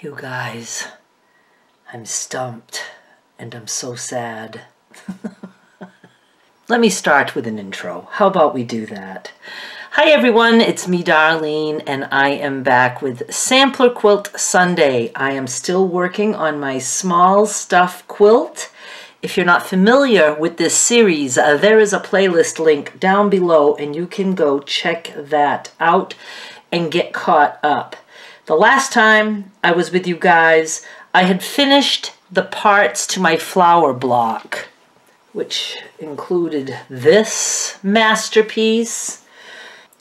You guys, I'm stumped and I'm so sad. Let me start with an intro. How about we do that? Hi everyone, it's me Darlene and I am back with Sampler Quilt Sunday. I am still working on my small stuff quilt. If you're not familiar with this series, there is a playlist link down below and you can go check that out and get caught up. The last time I was with you guys, I had finished the parts to my flower block, which included this masterpiece.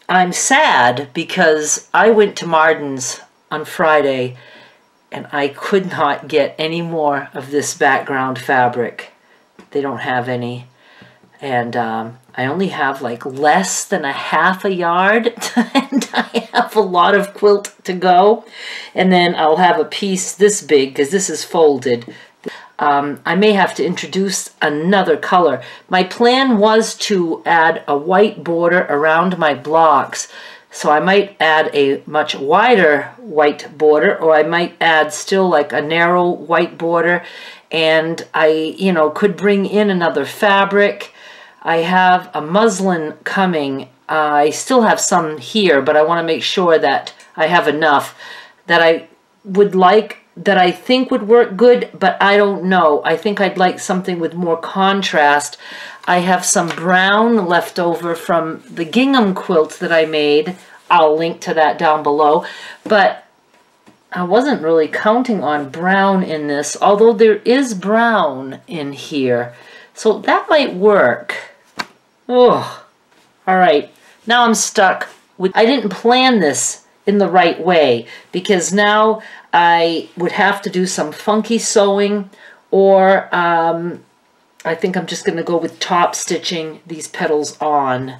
I'm sad because I went to Martin's on Friday and I could not get any more of this background fabric. They don't have any. And I only have like less than a half a yard and I have a lot of quilt to go. And then I'll have a piece this big because this is folded. I may have to introduce another color. My plan was to add a white border around my blocks. So I might add a much wider white border, or I might add still like a narrow white border. And I, could bring in another fabric. I have a muslin coming. I still have some here, but I want to make sure that I have enough that I would like, that I think would work good, but I don't know. I think I'd like something with more contrast. I have some brown left over from the gingham quilt that I made. I'll link to that down below, but I wasn't really counting on brown in this, although there is brown in here. So that might work. Oh, all right. Now I'm stuck with, I didn't plan this in the right way because now I would have to do some funky sewing, or I think I'm just going to go with top stitching these petals on.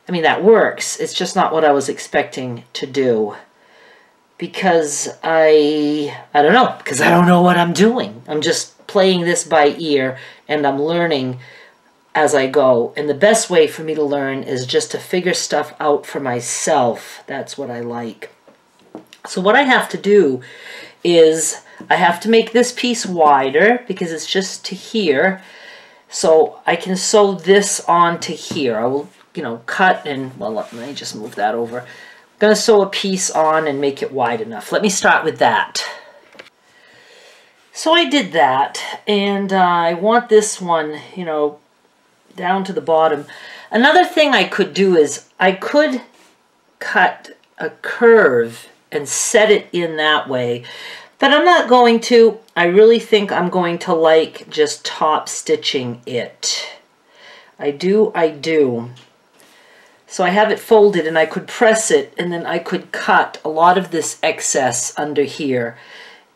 I mean, that works. It's just not what I was expecting to do because I don't know, because I don't know what I'm doing. I'm just playing this by ear and I'm learning as I go. And the best way for me to learn is just to figure stuff out for myself. That's what I like. So what I have to do is I have to make this piece wider because it's just to here. So I can sew this on to here. I will, cut and, well, let me just move that over. I'm going to sew a piece on and make it wide enough. Let me start with that. So I did that, and I want this one, down to the bottom. Another thing I could do is I could cut a curve and set it in that way, but I'm not going to. I really think I'm going to like just top stitching it. I do. So I have it folded and I could press it and then I could cut a lot of this excess under here.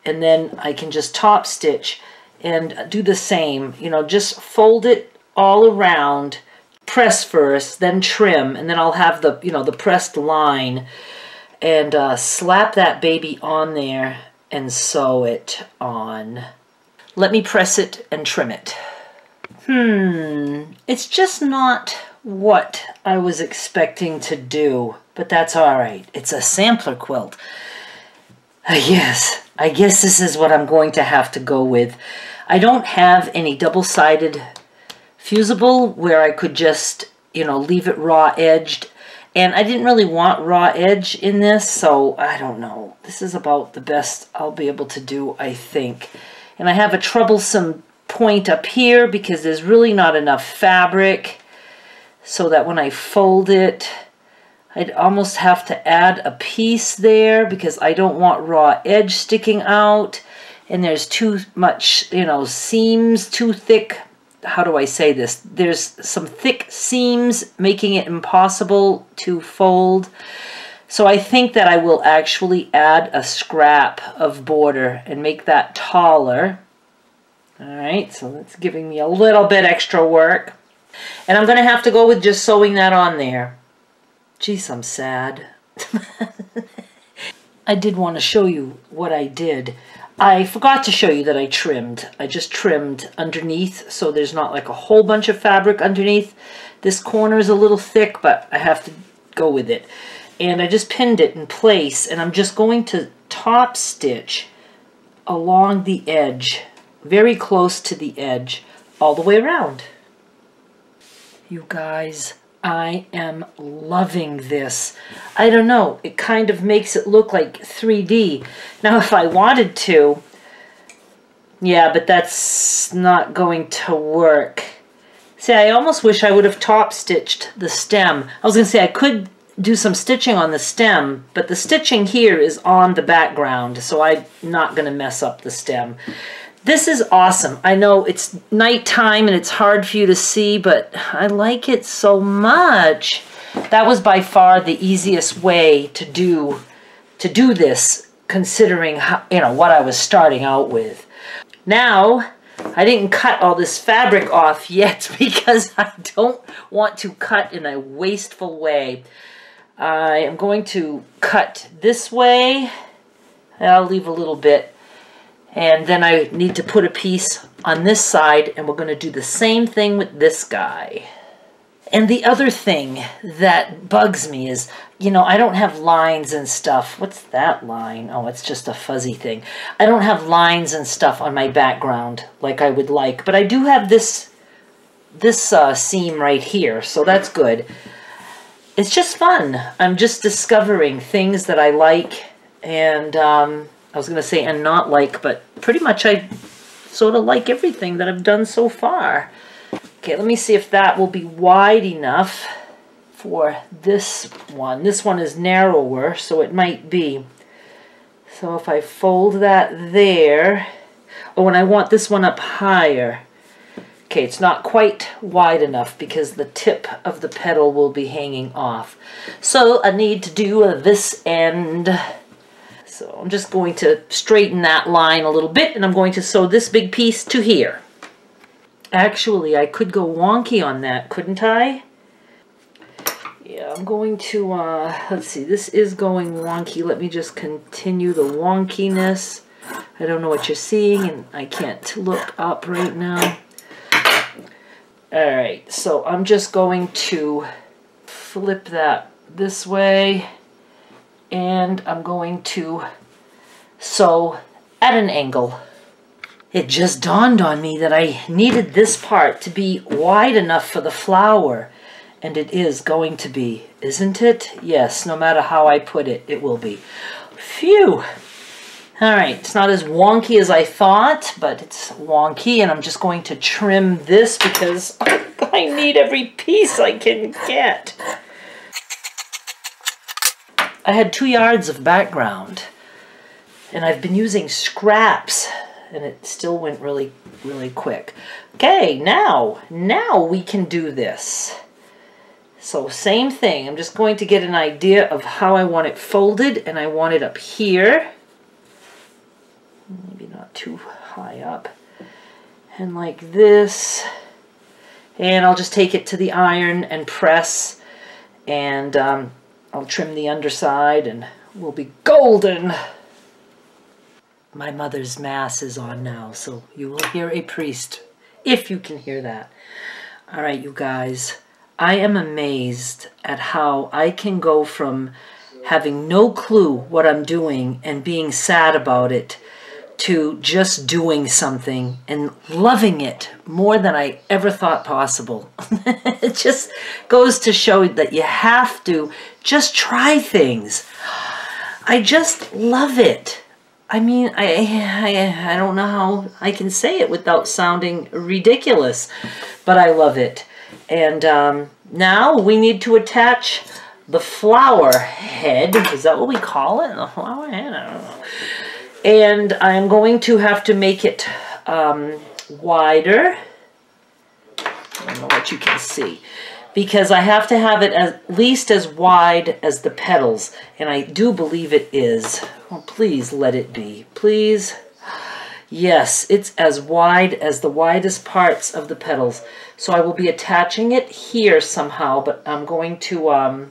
And then I can just top stitch and do the same, just fold it all around, press first, then trim, and then I'll have the, the pressed line and slap that baby on there and sew it on. Let me press it and trim it. It's just not what I was expecting to do, but that's all right. It's a sampler quilt. I guess this is what I'm going to have to go with. I don't have any double-sided fusible where I could just, leave it raw edged. And I didn't really want raw edge in this, so I don't know. This is about the best I'll be able to do, I think. And I have a troublesome point up here because there's really not enough fabric so that when I fold it, I'd almost have to add a piece there because I don't want raw edge sticking out. And there's too much, seams, too thick. How do I say this? There's some thick seams making it impossible to fold. So I think that I will actually add a scrap of border and make that taller. All right, so that's giving me a little bit extra work. And I'm going to have to go with just sewing that on there. Geez, I'm sad. I did want to show you what I did. I forgot to show you that I trimmed. I just trimmed underneath, so there's not like a whole bunch of fabric underneath. This corner is a little thick, but I have to go with it. And I just pinned it in place, and I'm just going to top stitch along the edge, very close to the edge, all the way around. You guys, I am loving this. I don't know, it kind of makes it look like 3D. Now if I wanted to, yeah, but that's not going to work. See, I almost wish I would have top stitched the stem. I was going to say I could do some stitching on the stem, but the stitching here is on the background, so I'm not going to mess up the stem. This is awesome. I know it's nighttime and it's hard for you to see, but I like it so much. That was by far the easiest way to do this, considering how, you know, what I was starting out with. Now, I didn't cut all this fabric off yet because I don't want to cut in a wasteful way. I am going to cut this way. I'll leave a little bit. And then I need to put a piece on this side, and we're going to do the same thing with this guy. And the other thing that bugs me is, you know, I don't have lines and stuff. What's that line? Oh, it's just a fuzzy thing. I don't have lines and stuff on my background like I would like, but I do have this seam right here, so that's good. It's just fun. I'm just discovering things that I like, and I was going to say and not like, but pretty much I sort of like everything that I've done so far. Okay, let me see if that will be wide enough for this one. This one is narrower, so it might be. So if I fold that there, oh, and I want this one up higher. Okay, it's not quite wide enough because the tip of the petal will be hanging off. So I need to do this end. So I'm just going to straighten that line a little bit, and I'm going to sew this big piece to here. Actually, I could go wonky on that, couldn't I? Yeah, I'm going to, let's see, this is going wonky. Let me just continue the wonkiness. I don't know what you're seeing, and I can't look up right now. Alright, so I'm just going to flip that this way, and I'm going to sew at an angle. It just dawned on me that I needed this part to be wide enough for the flower, and it is going to be, isn't it? Yes, no matter how I put it, it will be. Phew! Alright, it's not as wonky as I thought, but it's wonky, and I'm just going to trim this because I need every piece I can get. I had 2 yards of background, and I've been using scraps, and it still went really, really quick. Okay, now we can do this. So same thing, I'm just going to get an idea of how I want it folded, and I want it up here. Maybe not too high up. And like this. And I'll just take it to the iron and press, and I'll trim the underside and we'll be golden. My mother's mass is on now, so you will hear a priest, if you can hear that. All right, you guys, I am amazed at how I can go from having no clue what I'm doing and being sad about it to just doing something and loving it more than I ever thought possible. It just goes to show that you have to just try things. I just love it. I mean, I don't know how I can say it without sounding ridiculous, but I love it. And now we need to attach the flower head. Is that what we call it? The flower head? I don't know. And I'm going to have to make it wider. I don't know what you can see. Because I have to have it at least as wide as the petals. And I do believe it is. Oh, please let it be. Please. Yes, it's as wide as the widest parts of the petals. So I will be attaching it here somehow. But I'm going to, I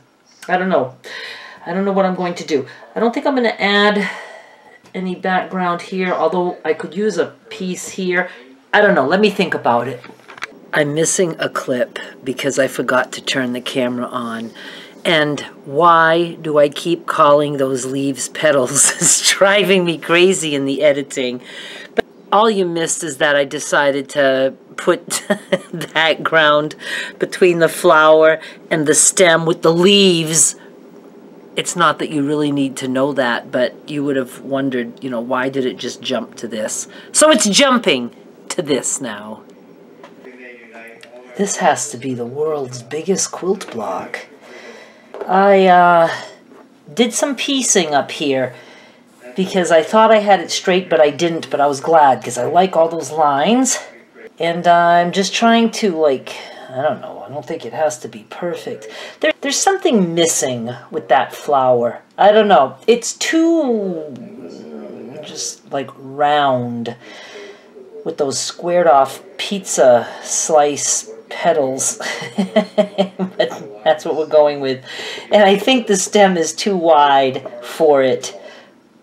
don't know. I don't know what I'm going to do. I don't think I'm going to add any background here, although I could use a piece here. I don't know, let me think about it. I'm missing a clip because I forgot to turn the camera on, And why do I keep calling those leaves petals? It's driving me crazy in the editing. But all you missed is that I decided to put that ground between the flower and the stem with the leaves. It's not that you really need to know that, but you would have wondered, you know, why did it just jump to this? So it's jumping to this now. This has to be the world's biggest quilt block. I did some piecing up here because I thought I had it straight, but I didn't, but I was glad because I like all those lines. And I'm just trying to, like, I don't know, I don't think it has to be perfect. There's something missing with that flower. I don't know. It's too just like round with those squared off pizza slice petals. But that's what we're going with. And I think the stem is too wide for it.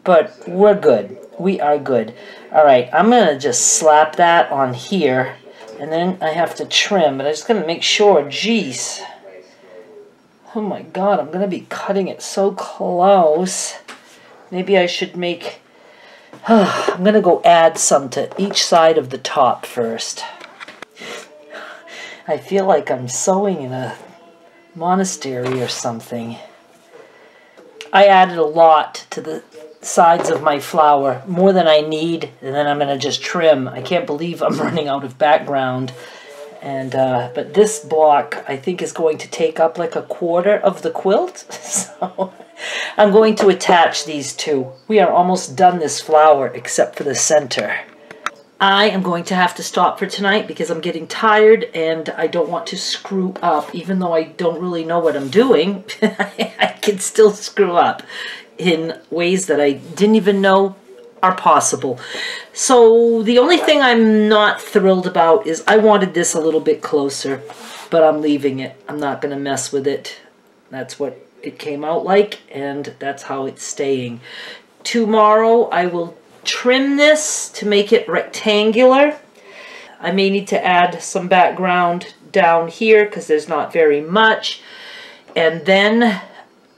But we're good. We are good. All right, I'm going to just slap that on here. And then I have to trim, but I'm just going to make sure. Jeez. Oh my God, I'm going to be cutting it so close. Maybe I should make... I'm going to go add some to each side of the top first. I feel like I'm sewing in a monastery or something. I added a lot to the sides of my flower, more than I need, and then I'm going to just trim. I can't believe I'm running out of background. And but this block, I think, is going to take up like a quarter of the quilt. So I'm going to attach these two. We are almost done this flower, except for the center. I am going to have to stop for tonight because I'm getting tired and I don't want to screw up. Even though I don't really know what I'm doing, I can still screw up in ways that I didn't even know are possible. So the only thing I'm not thrilled about is I wanted this a little bit closer, but I'm leaving it. I'm not going to mess with it. That's what it came out like, and that's how it's staying. Tomorrow I will trim this to make it rectangular. I may need to add some background down here because there's not very much. And then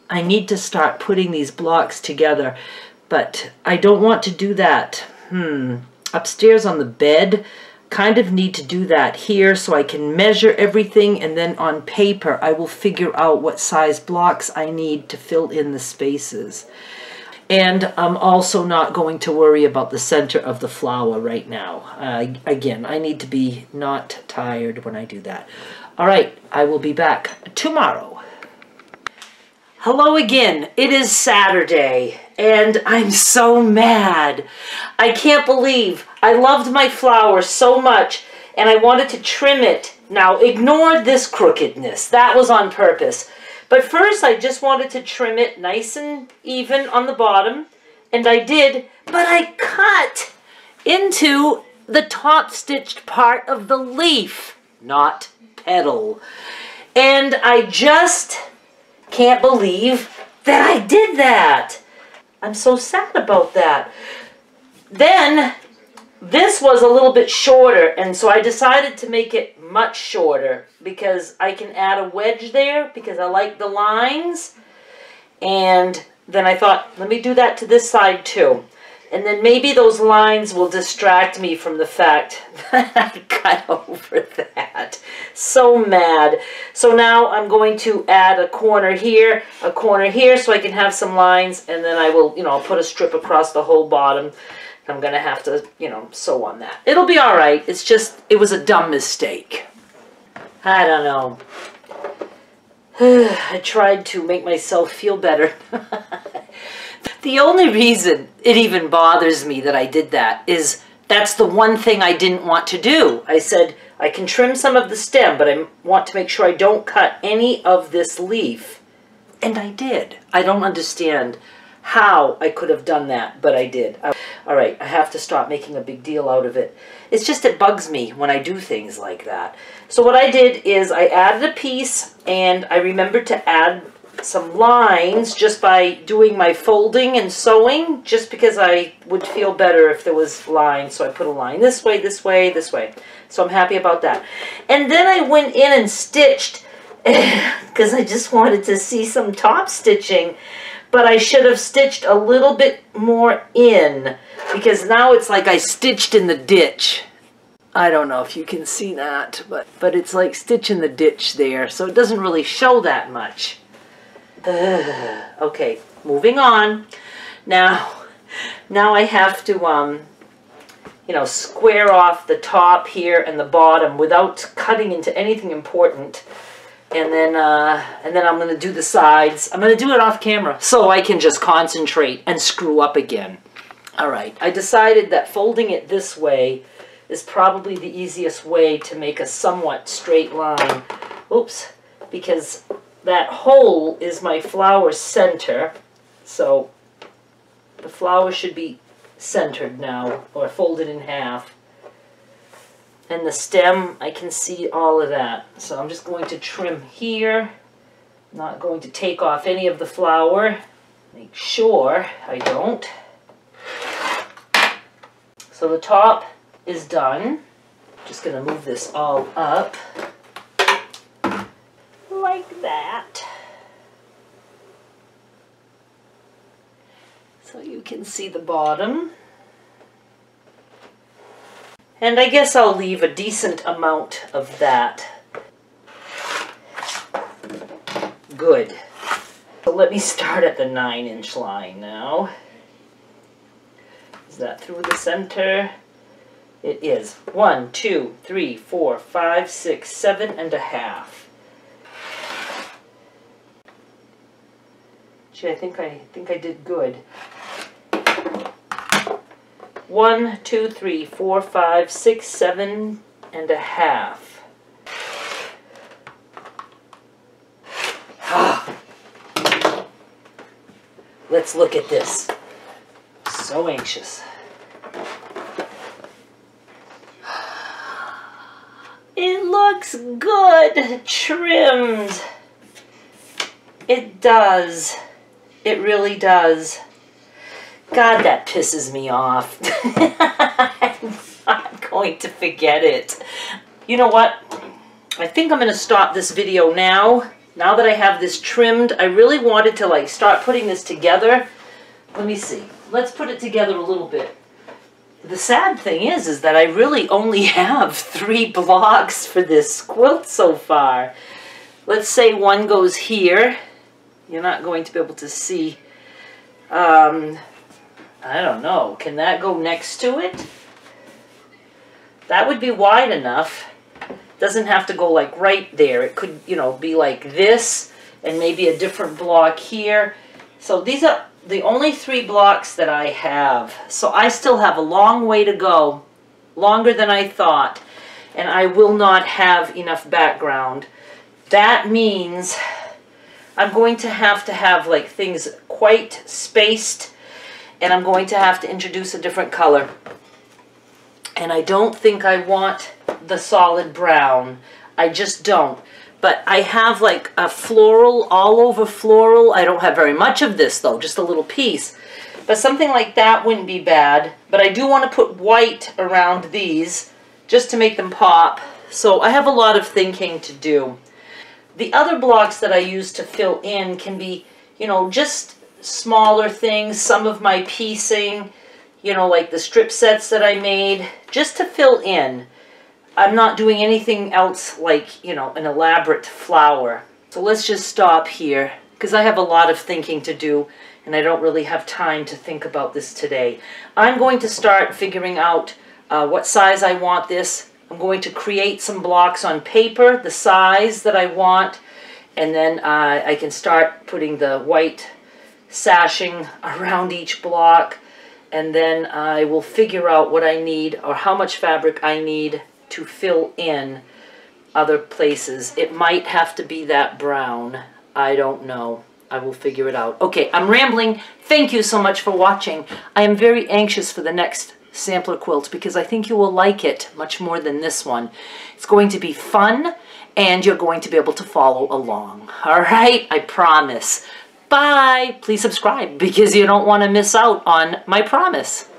I need to start putting these blocks together, but I don't want to do that upstairs on the bed. Kind of need to do that here so I can measure everything, and then on paper I will figure out what size blocks I need to fill in the spaces. And I'm also not going to worry about the center of the flower right now. Again, I need to be not tired when I do that. All right, I will be back tomorrow. Hello again. It is Saturday, and I'm so mad. I can't believe I loved my flower so much, and I wanted to trim it. Now, ignore this crookedness. That was on purpose. But first, I just wanted to trim it nice and even on the bottom, and I did, but I cut into the top stitched part of the leaf, not petal. And I just can't believe that I did that. I'm so sad about that. Then, this was a little bit shorter, and so I decided to make it much shorter because I can add a wedge there because I like the lines. And then I thought, let me do that to this side too. And then maybe those lines will distract me from the fact that I cut over that. So mad. So now I'm going to add a corner here so I can have some lines, and then I will, you know, put a strip across the whole bottom. I'm going to have to, you know, sew on that. It'll be all right. It's just, it was a dumb mistake. I don't know. I tried to make myself feel better. The only reason it even bothers me that I did that is that's the one thing I didn't want to do. I said, I can trim some of the stem, but I want to make sure I don't cut any of this leaf. And I did. I don't understand how I could have done that, but I did. All right, I have to stop making a big deal out of it. It's just it bugs me when I do things like that. So what I did is I added a piece, and I remembered to add some lines just by doing my folding and sewing, just because I would feel better if there was lines. So I put a line this way, this way, this way. So I'm happy about that. And then I went in and stitched because I just wanted to see some top stitching, but I should have stitched a little bit more in, because now it's like I stitched in the ditch. I don't know if you can see that, but it's like stitch in the ditch there, so it doesn't really show that much. Okay, moving on. Now I have to, you know, square off the top here and the bottom without cutting into anything important. And then I'm going to do the sides. I'm going to do it off camera so I can just concentrate and screw up again. All right, I decided that folding it this way is probably the easiest way to make a somewhat straight line. Oops, because that hole is my flower center. So the flower should be centered now, or folded in half. And the stem, I can see all of that. So I'm just going to trim here. Not going to take off any of the flower. Make sure I don't. So the top is done. Just going to move this all up like that. So you can see the bottom. And I guess I'll leave a decent amount of that. Good. So let me start at the 9-inch line now. Is that through the center? It is. 1, 2, 3, 4, 5, 6, 7.5. Gee, I think I did good. 1, 2, 3, 4, 5, 6, 7.5. Let's look at this. So anxious. It looks good, trimmed. It does. It really does. God, that pisses me off. I'm not going to forget it. You know what? I think I'm going to stop this video now. Now that I have this trimmed, I really wanted to like start putting this together. Let me see. Let's put it together a little bit. The sad thing is that I really only have 3 blocks for this quilt so far. Let's say one goes here. You're not going to be able to see. I don't know. Can that go next to it? That would be wide enough. Doesn't have to go like right there. It could, you know, be like this and maybe a different block here. So these are the only 3 blocks that I have. So I still have a long way to go. Longer than I thought. And I will not have enough background. That means I'm going to have like things quite spaced. And I'm going to have to introduce a different color. And I don't think I want the solid brown. I just don't. But I have like a floral, all over floral. I don't have very much of this though, just a little piece. But something like that wouldn't be bad. But I do want to put white around these just to make them pop. So I have a lot of thinking to do. The other blocks that I use to fill in can be, you know, just smaller things, some of my piecing, you know, like the strip sets that I made, just to fill in. I'm not doing anything else like, you know, an elaborate flower. So let's just stop here, because I have a lot of thinking to do, and I don't really have time to think about this today. I'm going to start figuring out what size I want this. I'm going to create some blocks on paper, the size that I want, and then I can start putting the white sashing around each block, and then I will figure out what I need or how much fabric I need to fill in other places. It might have to be that brown. I don't know. I will figure it out. Okay, I'm rambling. Thank you so much for watching. I am very anxious for the next sampler quilt because I think you will like it much more than this one. It's going to be fun and you're going to be able to follow along. All right, I promise. Bye. Please subscribe because you don't want to miss out on my promise.